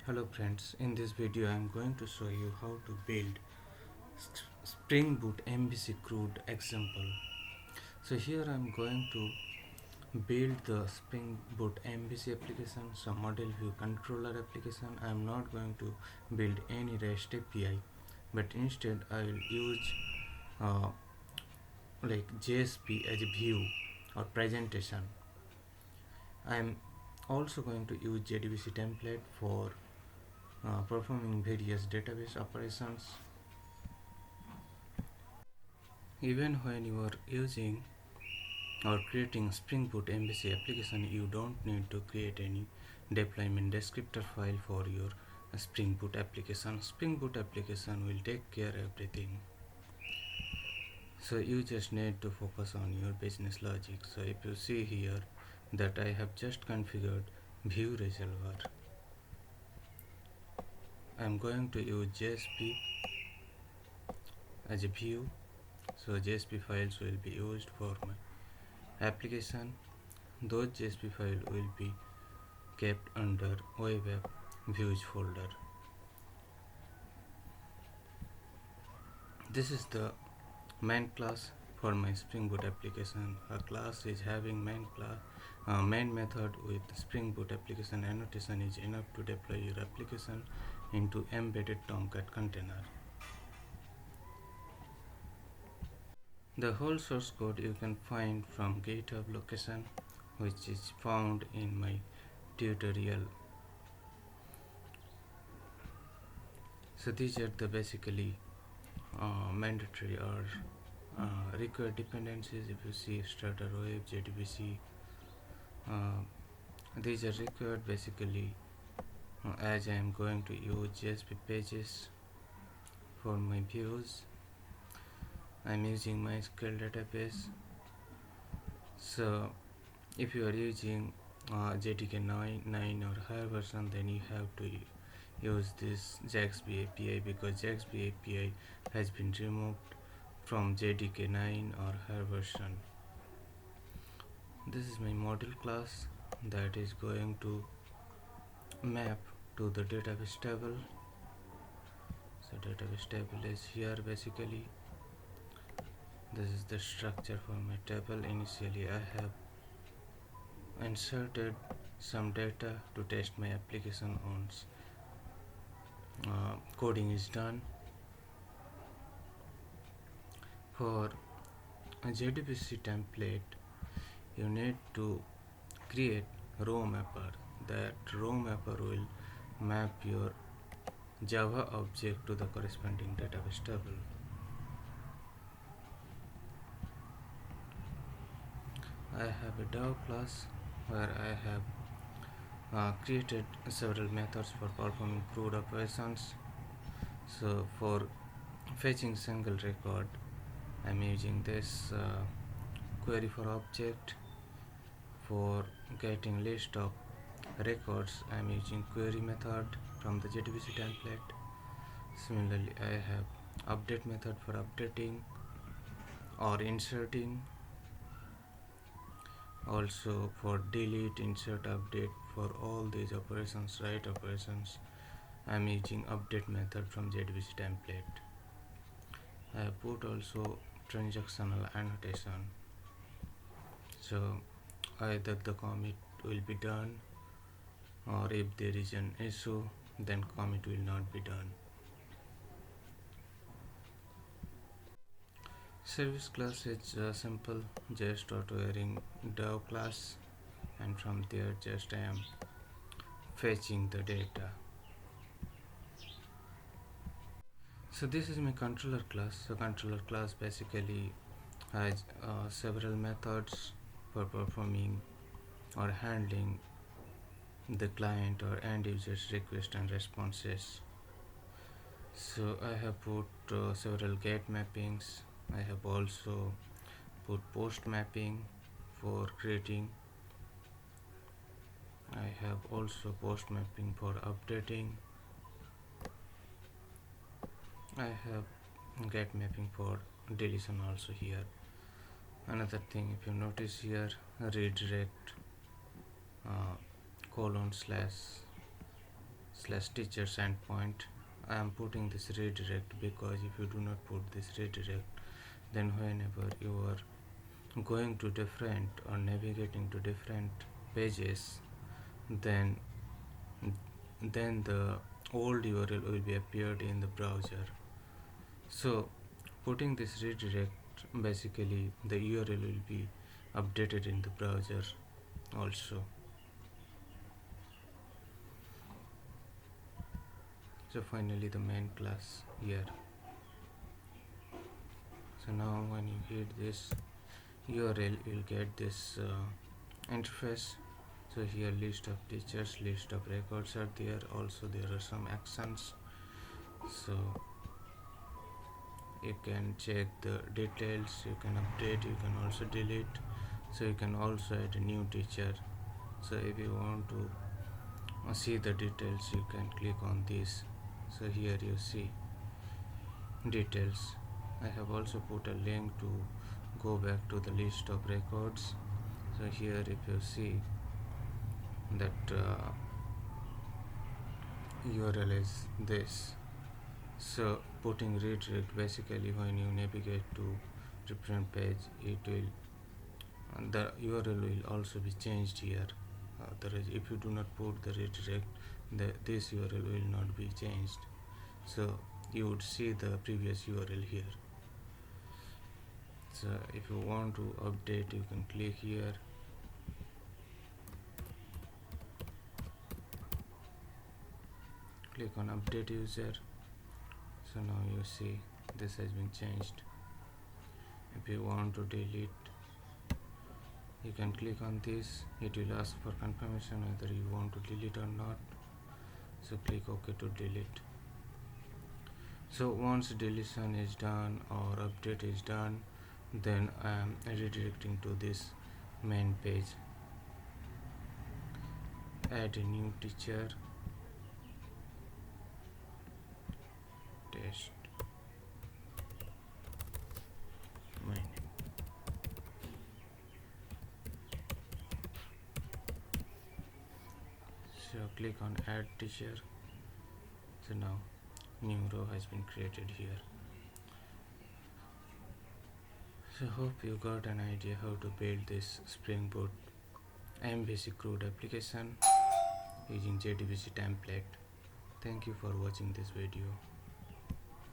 Hello friends, in this video I am going to show you how to build Spring Boot MVC CRUD example. So here I am going to build the Spring Boot MVC application, some model view controller application. I am not going to build any REST API, but instead I will use uh, like JSP as a view or presentation. I am also going to use JdbcTemplate for performing various database operations. Even when you are using or creating Spring Boot MVC application, you don't need to create any deployment descriptor file for your Spring Boot application. Spring Boot application will take care everything. So you just need to focus on your business logic. So if you see here that I have just configured view resolver, I am going to use JSP as a view. So JSP files will be used for my application. Those JSP files will be kept under web app views folder. This is the main class for my Spring Boot application. A class is having main method with Spring Boot application annotation is enough to deploy your application into embedded Tomcat container. The whole source code you can find from GitHub location, which is found in my tutorial. So these are the basically mandatory or required dependencies. If you see starter web, JDBC, these are required basically as I am going to use JSP pages for my views. I am using MySQL database. So if you are using JDK 9 or higher version, then you have to use this JAXB API, because JAXB API has been removed from JDK 9 or higher version. This is my model class that is going to map to the database table. So database table is here. Basically this is the structure for my table. Initially I have inserted some data to test my application once coding is done. For a JdbcTemplate, you need to create row mapper. That row mapper will map your Java object to the corresponding database table. I have a DAO class where I have created several methods for performing CRUD operations. So for fetching single record, I am using this query for object. For getting list of records, I am using query method from the JdbcTemplate. Similarly, I have update method for updating or inserting. Also for delete, insert, update, for all these operations, write operations, I am using update method from JdbcTemplate. I have put also transactional annotation. So either the commit will be done, or if there is an issue, then commit will not be done. Service class is simple, just auto-airing DAO class, and from there just I am fetching the data. So this is my controller class. So controller class basically has several methods for performing or handling the client or end user's request and responses. So I have put several get mappings. I have also put post mapping for creating. I have also post mapping for updating. I have get mapping for deletion also here. Another thing, if you notice here, redirect colon slash slash teachers endpoint. I am putting this redirect because if you do not put this redirect, then whenever you are going to different or navigating to different pages, then the old URL will be appeared in the browser. So putting this redirect, basically the URL will be updated in the browser also. So finally the main class here. So now when you hit this URL, you'll get this interface. So here list of teachers, list of records are there. Also there are some actions. So you can check the details, you can update, you can also delete. So you can also add a new teacher. So if you want to see the details, you can click on this. So here you see details. I have also put a link to go back to the list of records. So here if you see that URL is this. So putting redirect, basically when you navigate to different page, it will the URL will also be changed here. If you do not put the redirect, this URL will not be changed. So you would see the previous URL here. So if you want to update, you can click here. Click on update user. So now you see this has been changed. If you want to delete, you can click on this. It will ask for confirmation whether you want to delete or not. So click OK to delete. So once deletion is done or update is done, then I am redirecting to this main page. Add a new teacher, test my name. So click on add teacher. So now new row has been created here. So hope you got an idea how to build this Spring Boot MVC CRUD application using JdbcTemplate. Thank you for watching this video.